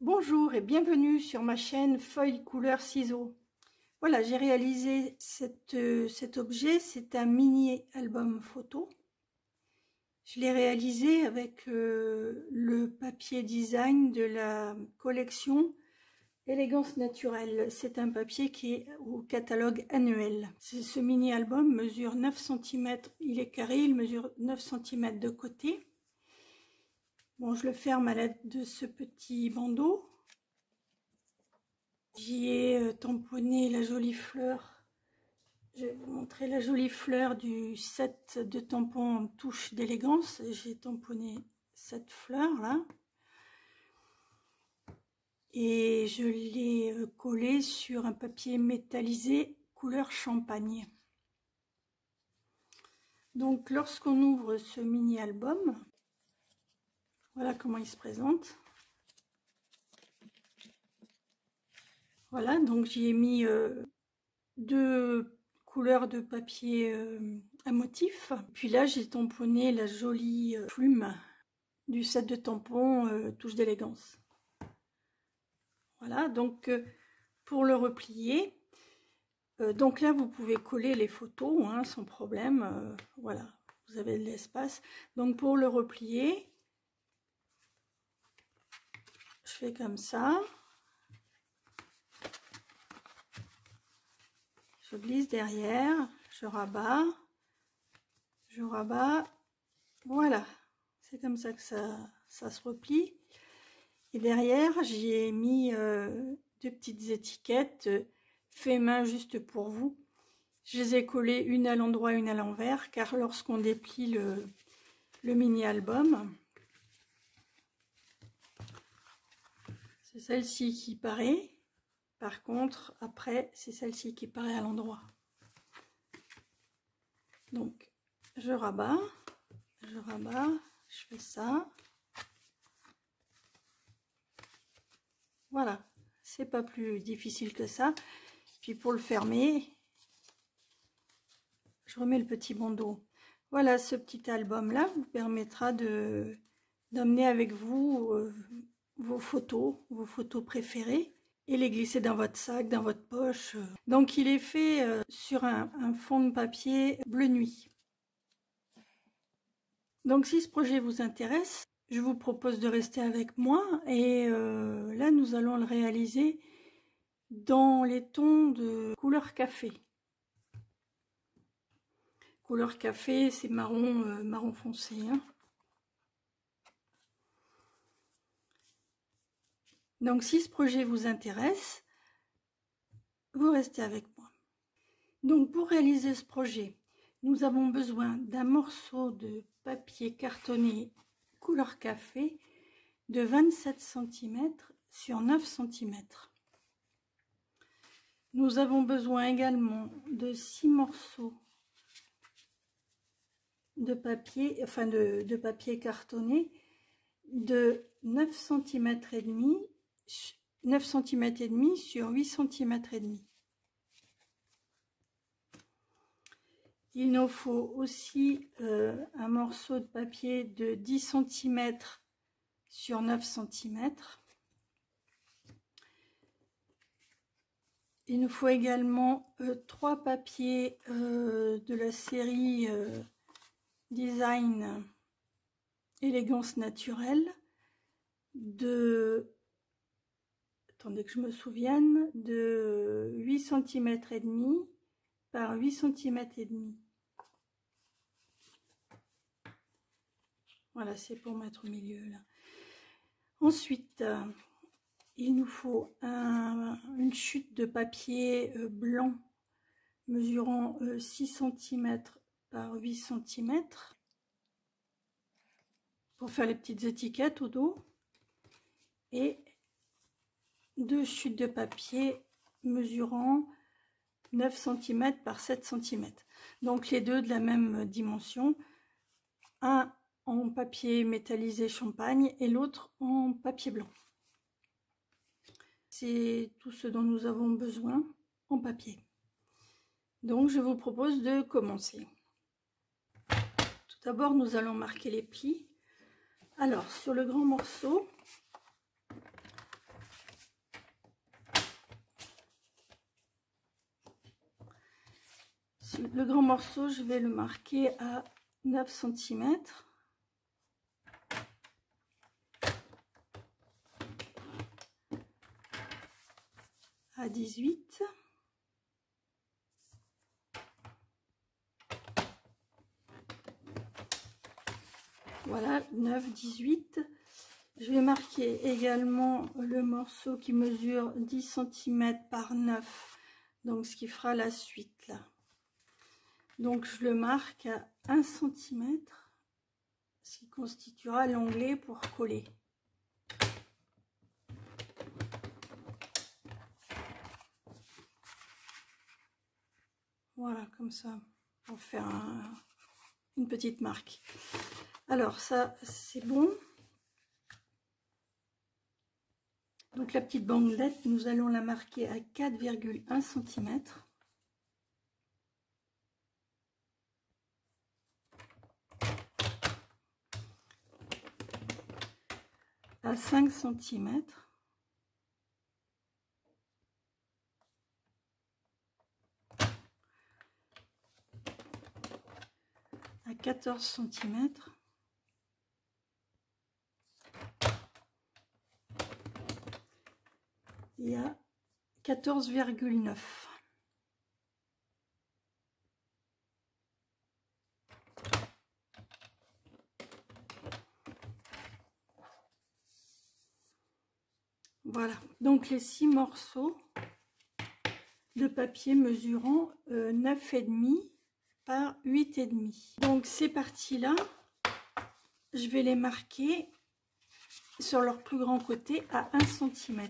Bonjour et bienvenue sur ma chaîne Feuilles couleur ciseaux. Voilà, j'ai réalisé cet objet, c'est un mini album photo. Je l'ai réalisé avec le papier design de la collection Élégance Naturelle. C'est un papier qui est au catalogue annuel. Ce mini album mesure 9 cm, il est carré, il mesure 9 cm de côté. Bon, je le ferme à l'aide de ce petit bandeau. J'y ai tamponné la jolie fleur. Je vais vous montrer la jolie fleur du set de tampons en touche d'élégance. J'ai tamponné cette fleur là. Et je l'ai collée sur un papier métallisé couleur champagne. Donc lorsqu'on ouvre ce mini album, voilà comment il se présente. Voilà, donc j'y ai mis deux couleurs de papier à motif. Puis là, j'ai tamponné la jolie plume du set de tampons touche d'élégance. Voilà, donc pour le replier, donc là, vous pouvez coller les photos hein, sans problème. Voilà, vous avez de l'espace. Donc pour le replier, je fais comme ça. Je glisse derrière, je rabats, voilà, c'est comme ça que ça se replie. Et derrière, j'y ai mis deux petites étiquettes fait main juste pour vous. Je les ai collées une à l'endroit, une à l'envers, car lorsqu'on déplie le mini album, c'est celle-ci qui paraît. Par contre, après, c'est celle-ci qui paraît à l'endroit. Donc, je rabats, je fais ça. Voilà, c'est pas plus difficile que ça. Puis pour le fermer, je remets le petit bandeau. Voilà, ce petit album-là vous permettra d'emmener avec vous vos photos préférées et les glisser dans votre sac, dans votre poche. Donc il est fait sur un fond de papier bleu nuit. Donc si ce projet vous intéresse, je vous propose de rester avec moi et là nous allons le réaliser dans les tons de couleur café. Couleur café, c'est marron, marron foncé. Hein. Donc si ce projet vous intéresse, vous restez avec moi. Donc pour réaliser ce projet, nous avons besoin d'un morceau de papier cartonné couleur café de 27 cm sur 9 cm. Nous avons besoin également de 6 morceaux de papier, enfin de papier cartonné de 9 cm et demi, 9 cm et demi sur 8 cm et demi. Il nous faut aussi un morceau de papier de 10 cm sur 9 cm. Il nous faut également 3 papiers de la série Design Élégance Naturelle attendez que je me souvienne, de 8 cm et demi par 8 cm et demi. Voilà, c'est pour mettre au milieu là. Ensuite, il nous faut une chute de papier blanc mesurant 6 cm par 8 cm pour faire les petites étiquettes au dos et 2 chutes de papier mesurant 9 cm par 7 cm. Donc les deux de la même dimension, un en papier métallisé champagne et l'autre en papier blanc. C'est tout ce dont nous avons besoin en papier. Donc je vous propose de commencer. Tout d'abord nous allons marquer les plis. Alors sur le grand morceau, le grand morceau, je vais le marquer à 9 cm. À 18. Voilà, 9, 18. Je vais marquer également le morceau qui mesure 10 cm par 9, donc ce qui fera la suite là. Donc je le marque à 1 cm, ce qui constituera l'onglet pour coller. Voilà, comme ça, pour faire une petite marque. Alors ça, c'est bon. Donc la petite bandelette, nous allons la marquer à 4,1 cm. À 5 cm. À 14 cm. Et à 14,9. Voilà, donc les 6 morceaux de papier mesurant 9,5 par 8,5. Donc ces parties-là, je vais les marquer sur leur plus grand côté à 1 cm.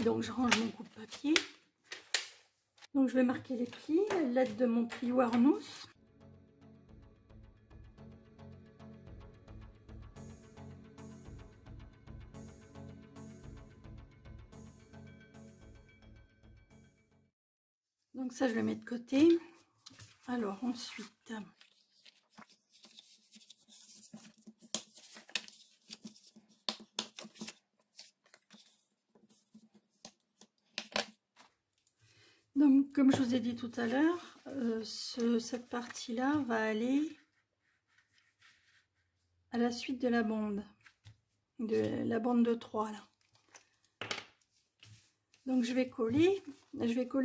Donc je range mon coupe-papier. Donc je vais marquer les plis à l'aide de mon plioir mousse. Donc ça je le mets de côté. Alors ensuite, donc comme je vous ai dit tout à l'heure, cette partie-là va aller à la suite de la bande de 3 là. Donc je vais coller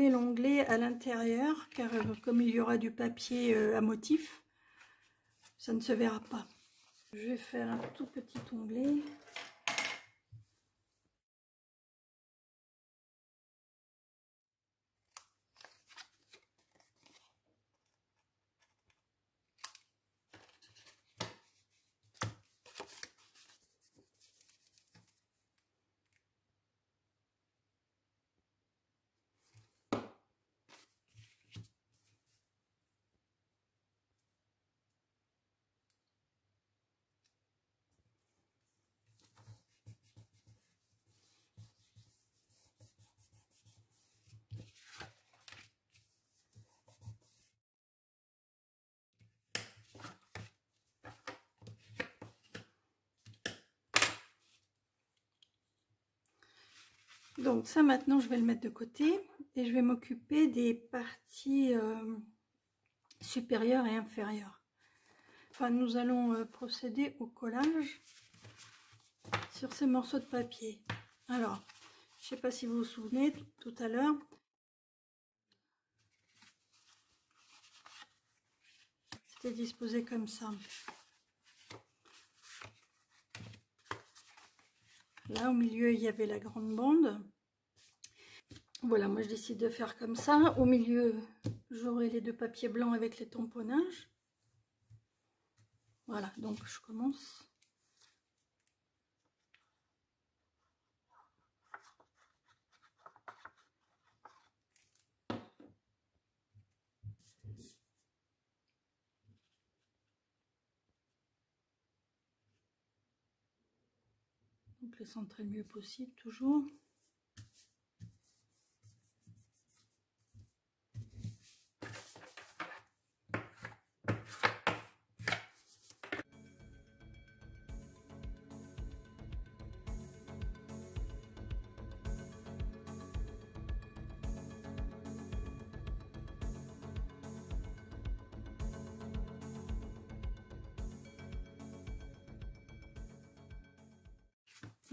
l'onglet à l'intérieur, car comme il y aura du papier à motif, ça ne se verra pas. Je vais faire un tout petit onglet. Donc ça maintenant je vais le mettre de côté et je vais m'occuper des parties supérieures et inférieures. Enfin nous allons procéder au collage sur ces morceaux de papier. Alors je ne sais pas si vous vous souvenez, tout à l'heure c'était disposé comme ça. Là au milieu il y avait la grande bande. Voilà, moi je décide de faire comme ça. Au milieu j'aurai les 2 papiers blancs avec les tamponnages. Voilà, donc je commence. Donc les centrer le mieux possible toujours.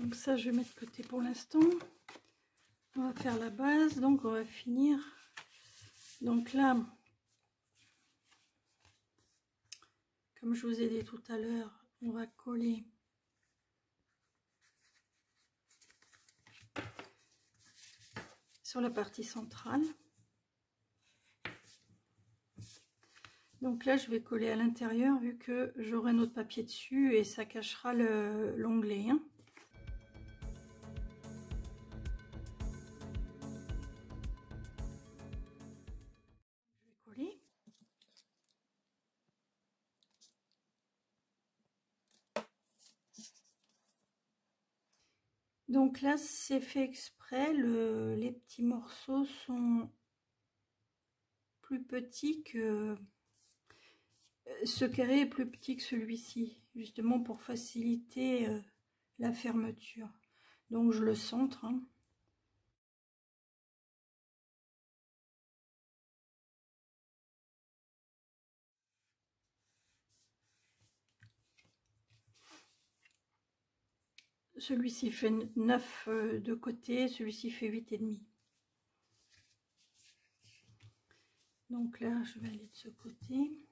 Donc ça, je vais mettre de côté pour l'instant. On va faire la base, donc on va finir. Donc là, comme je vous ai dit tout à l'heure, on va coller sur la partie centrale. Donc là, je vais coller à l'intérieur vu que j'aurai notre papier dessus et ça cachera l'onglet. Hein. Je vais coller. Donc là, c'est fait exprès. Les petits morceaux sont plus petits que... Ce carré est plus petit que celui-ci, justement pour faciliter la fermeture. Donc je le centre. Hein. Celui-ci fait 9 de côté, celui-ci fait 8,5. Donc là, je vais aller de ce côté.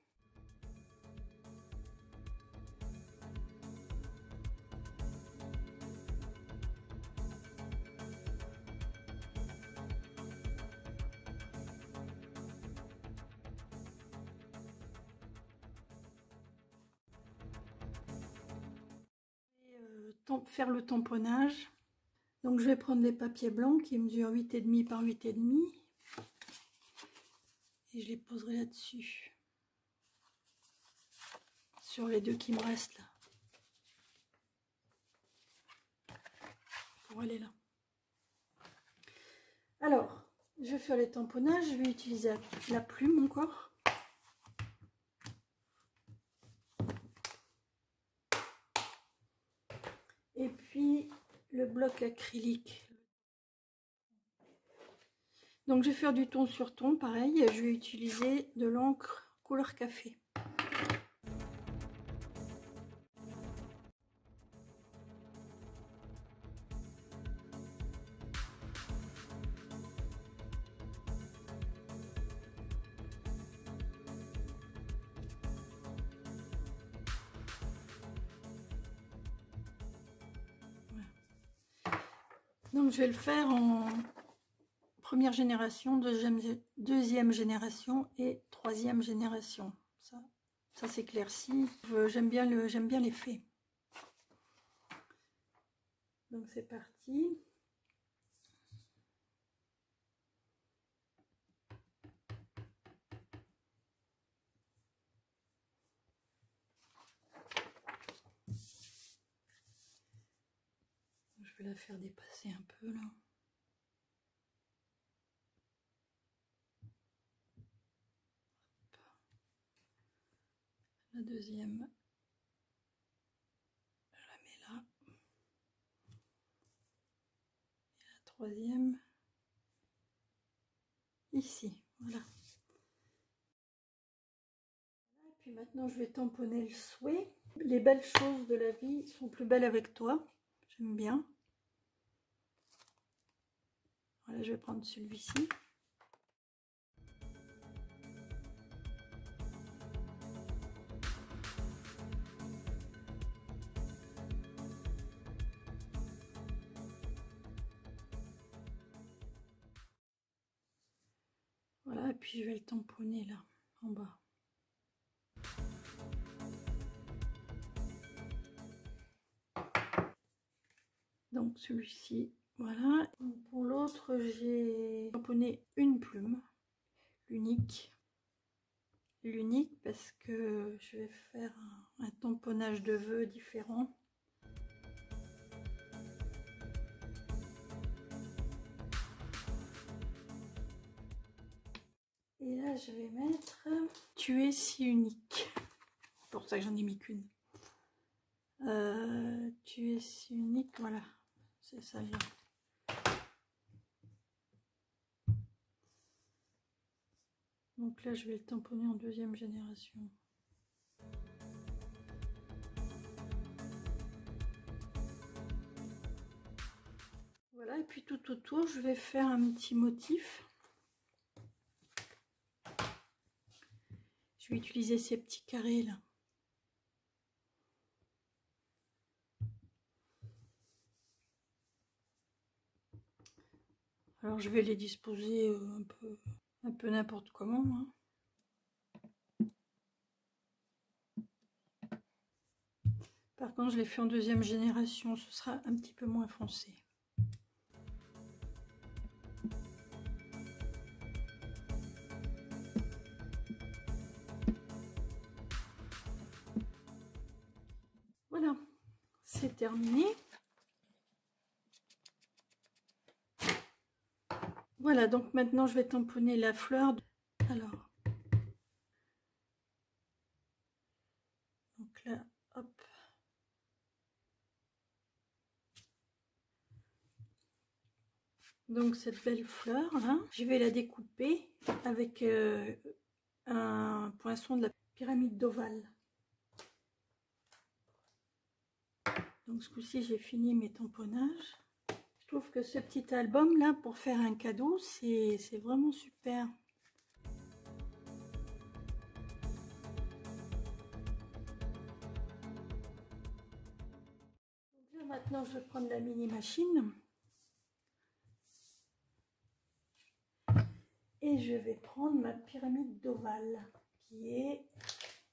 Faire le tamponnage. Donc je vais prendre les papiers blancs qui mesurent 8,5 par 8,5 et je les poserai là-dessus, sur les deux qui me restent là, pour aller là. Alors, je vais faire les tamponnages, je vais utiliser la plume encore. Et puis le bloc acrylique. Donc je vais faire du ton sur ton, pareil, je vais utiliser de l'encre couleur café. Donc je vais le faire en première génération, deuxième génération et troisième génération. Ça s'éclaircit. J'aime bien l'effet. Donc c'est parti. Je vais la faire dépasser un peu là. La deuxième, je la mets là. Et la troisième, ici. Voilà. Et puis maintenant, je vais tamponner le souhait. Les belles choses de la vie sont plus belles avec toi. J'aime bien. Voilà, je vais prendre celui-ci. Voilà, et puis je vais le tamponner là, en bas. Donc celui-ci, voilà. Pour l'autre, j'ai tamponné une plume, l'unique. L'unique parce que je vais faire un tamponnage de vœux différent. Et là, je vais mettre « Tu es si unique ». C'est pour ça que j'en ai mis qu'une. Tu es si unique, voilà. C'est ça, là. Donc là, je vais le tamponner en deuxième génération. Voilà, et puis tout autour, je vais faire un petit motif. Je vais utiliser ces petits carrés là. Alors je vais les disposer un peu n'importe comment, hein. Par contre, je l'ai fait en deuxième génération, ce sera un petit peu moins foncé. Voilà, c'est terminé. Voilà, donc maintenant je vais tamponner la fleur. Alors, donc là, hop. Donc cette belle fleur là, je vais la découper avec un poinçon de la pyramide d'Ovale. Donc ce coup-ci j'ai fini mes tamponnages. Je trouve que ce petit album là pour faire un cadeau c'est vraiment super. Donc là maintenant je vais prendre la mini machine. Et je vais prendre ma pyramide d'Ovale qui est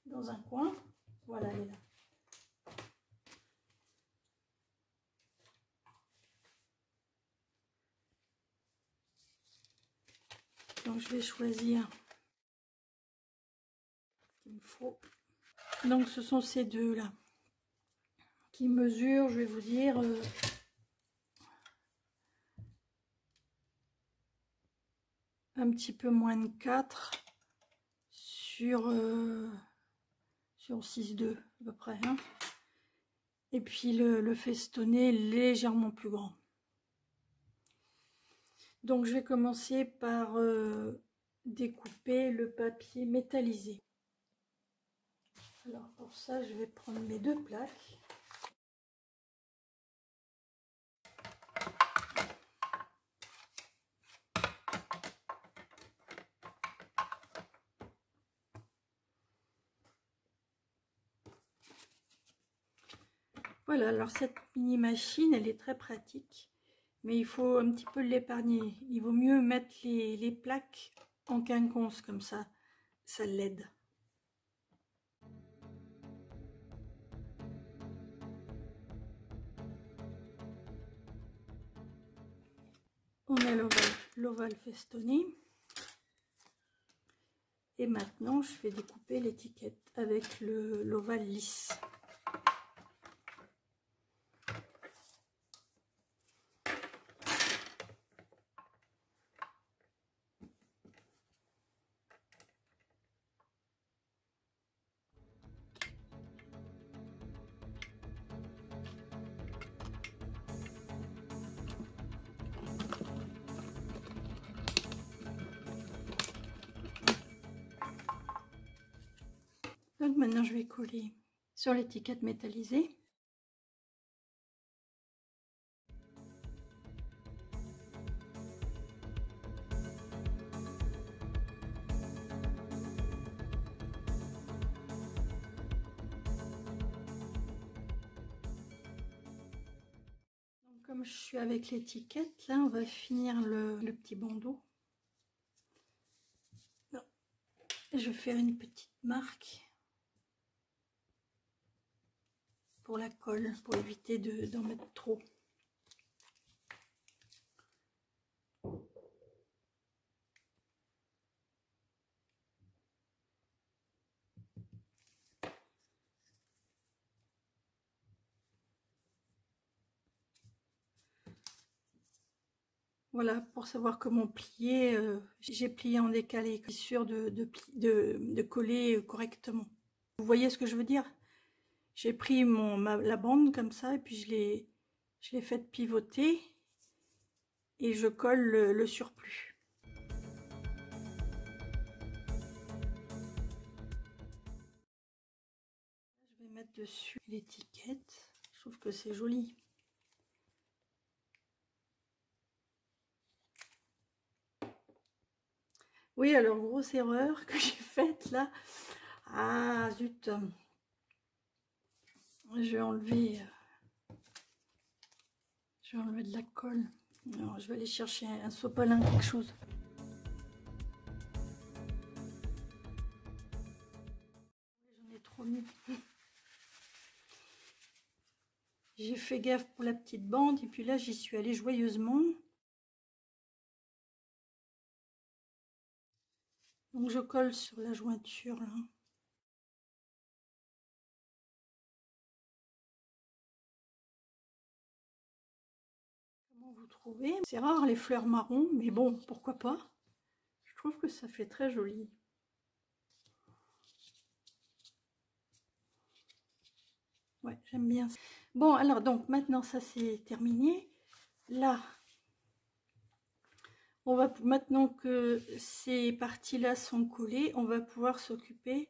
dans un coin. Voilà, elle est là. Donc je vais choisir ce qu'il me faut. Donc ce sont ces deux là qui mesurent, je vais vous dire, un petit peu moins de 4 sur 6,2 à peu près, hein. Et puis le festonné légèrement plus grand. Donc je vais commencer par découper le papier métallisé. Alors pour ça je vais prendre mes deux plaques. Voilà, alors cette mini machine, elle est très pratique, mais il faut un petit peu l'épargner. Il vaut mieux mettre les plaques en quinconce, comme ça l'aide. On a l'ovale festonné. Et maintenant, je vais découper l'étiquette avec l'ovale lisse. Donc maintenant, je vais coller sur l'étiquette métallisée. Donc, comme je suis avec l'étiquette, là, on va finir le petit bandeau. Non. Je vais faire une petite marque pour la colle, pour éviter d'en mettre trop. Voilà, pour savoir comment plier, j'ai plié en décalé, sûr de coller correctement. Vous voyez ce que je veux dire? J'ai pris la bande comme ça et puis je l'ai faite pivoter et je colle le surplus. Je vais mettre dessus l'étiquette, je trouve que c'est joli. Oui, alors grosse erreur que j'ai faite là. Ah zut. Je vais enlever de la colle. Alors, je vais aller chercher un sopalin, quelque chose. J'en ai trop mis. J'ai fait gaffe pour la petite bande et puis là j'y suis allée joyeusement. Donc je colle sur la jointure là. Comment vous trouvez? C'est rare les fleurs marron, mais bon, pourquoi pas? Je trouve que ça fait très joli. Ouais, j'aime bien. Bon, alors donc maintenant ça c'est terminé. Là, on va maintenant que ces parties-là sont collées, on va pouvoir s'occuper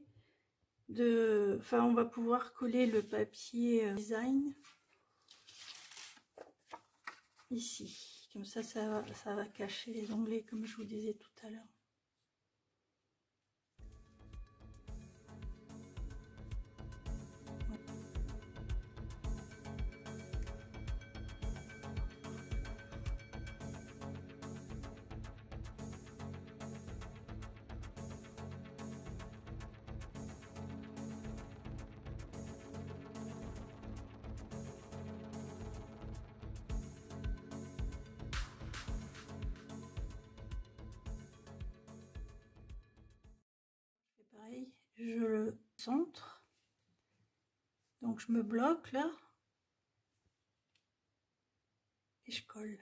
de... Enfin, on va pouvoir coller le papier design ici. Comme ça va cacher les onglets comme je vous disais tout à l'heure. Pareil, je le centre, donc je me bloque là et je colle.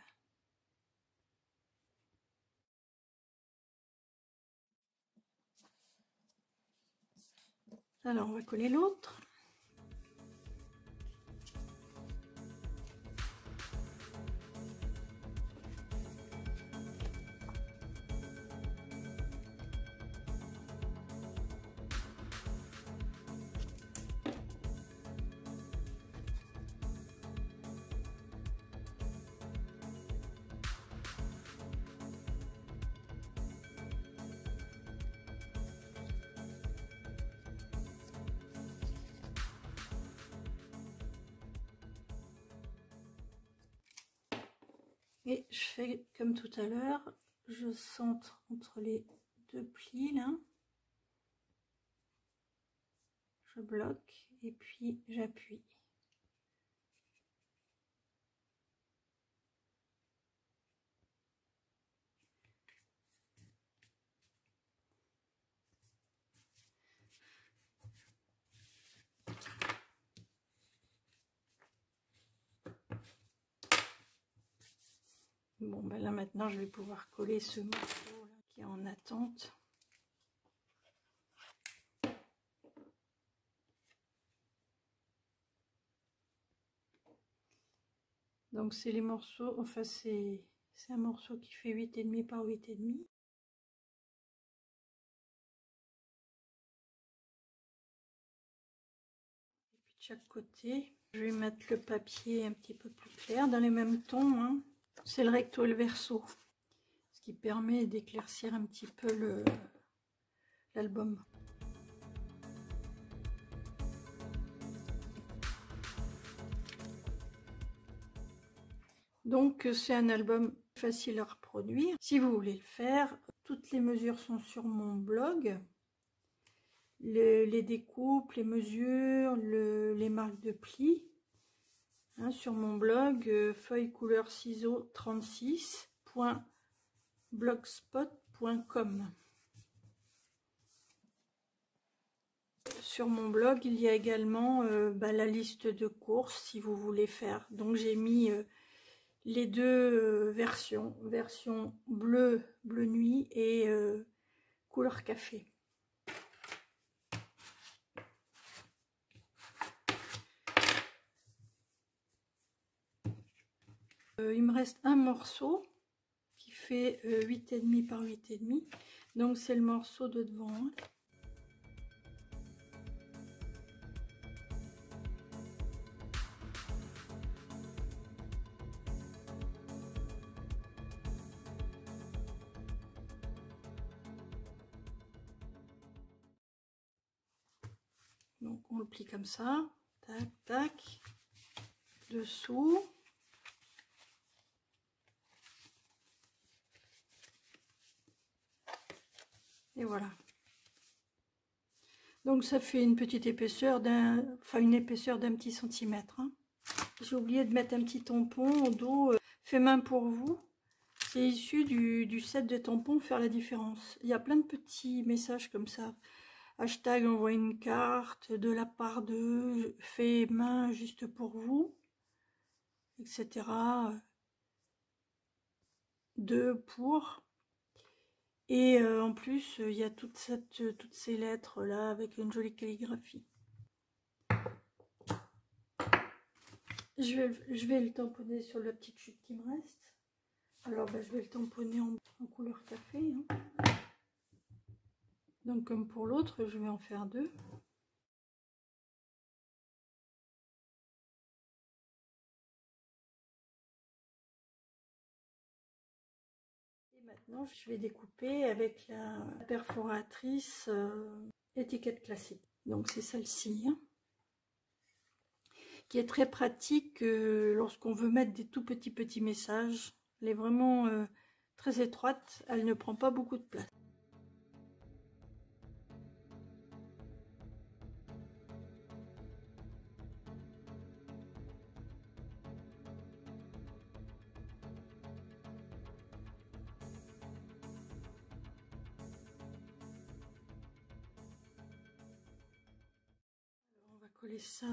Alors on va coller l'autre. Et je fais comme tout à l'heure, je centre entre les deux plis là, je bloque et puis j'appuie. Bon ben là maintenant je vais pouvoir coller ce morceau là, qui est en attente. Donc c'est les morceaux, enfin c'est un morceau qui fait 8,5 par 8,5. Et puis de chaque côté, je vais mettre le papier un petit peu plus clair, dans les mêmes tons, hein. C'est le recto et le verso, ce qui permet d'éclaircir un petit peu l'album. Donc c'est un album facile à reproduire. Si vous voulez le faire, toutes les mesures sont sur mon blog. Les découpes, les mesures, les marques de plis. Hein, sur mon blog, feuille couleur ciseaux 36.blogspot.com. Sur mon blog, il y a également la liste de courses si vous voulez faire. Donc j'ai mis les deux version bleu nuit et couleur café. Il me reste un morceau qui fait 8,5 par 8,5, donc c'est le morceau de devant, hein. Donc on le plie comme ça, tac, tac, dessous. Et voilà. Donc ça fait une petite épaisseur d'un petit centimètre. Hein. J'ai oublié de mettre un petit tampon au dos fait main pour vous. C'est issu du set de tampons Faire la différence. Il y a plein de petits messages comme ça. Hashtag envoie une carte de la part de fait main juste pour vous, etc. De pour. Et en plus, il y a toutes ces lettres là avec une jolie calligraphie. Je vais le tamponner sur la petite chute qui me reste. Alors je vais le tamponner en couleur café. Hein. Donc comme pour l'autre, je vais en faire 2. Et maintenant, je vais découper avec la perforatrice étiquette classique. Donc c'est celle-ci. Hein, qui est très pratique lorsqu'on veut mettre des tout petits messages. Elle est vraiment très étroite, elle ne prend pas beaucoup de place. Alors on va coller ça.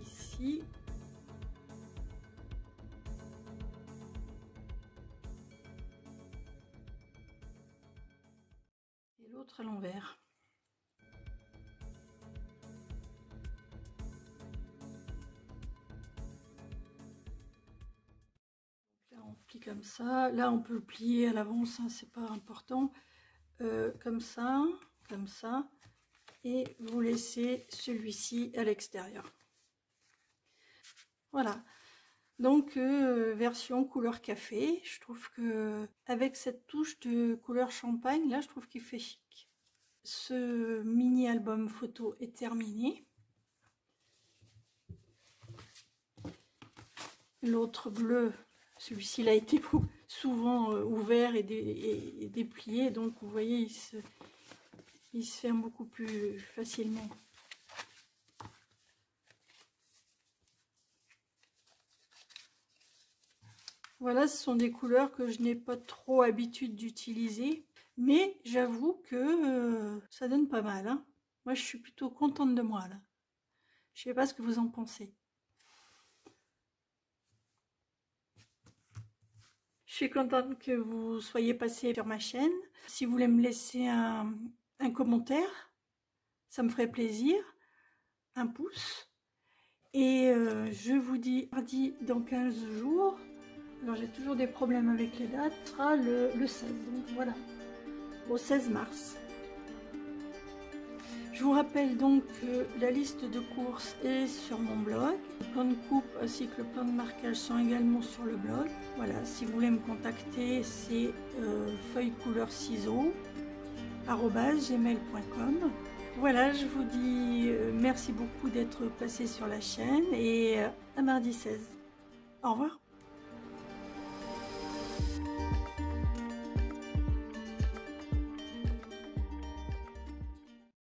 Ici. Et l'autre à l'envers. Là on plie comme ça. Là on peut le plier à l'avance, hein, c'est pas important. Comme ça. Et vous laissez celui-ci à l'extérieur. Voilà. Donc version couleur café, je trouve que avec cette touche de couleur champagne, là je trouve qu'il fait chic. Ce mini album photo est terminé. L'autre bleu, celui-ci il a été souvent ouvert et déplié, donc vous voyez il se ferme beaucoup plus facilement. Voilà, ce sont des couleurs que je n'ai pas trop habitude d'utiliser, mais j'avoue que ça donne pas mal. Hein. Moi, je suis plutôt contente de moi, là. Je sais pas ce que vous en pensez. Je suis contente que vous soyez passé sur ma chaîne. Si vous voulez me laisser un commentaire, ça me ferait plaisir. Un pouce. Et je vous dis mardi dans 15 jours. Alors j'ai toujours des problèmes avec les dates, ce sera le 16, donc voilà, au 16 mars. Je vous rappelle donc que la liste de courses est sur mon blog. Le plan de coupe ainsi que le plan de marquage sont également sur le blog. Voilà, si vous voulez me contacter, c'est feuillecouleur-ciseaux@gmail.com. Voilà, je vous dis merci beaucoup d'être passé sur la chaîne et à mardi 16. Au revoir.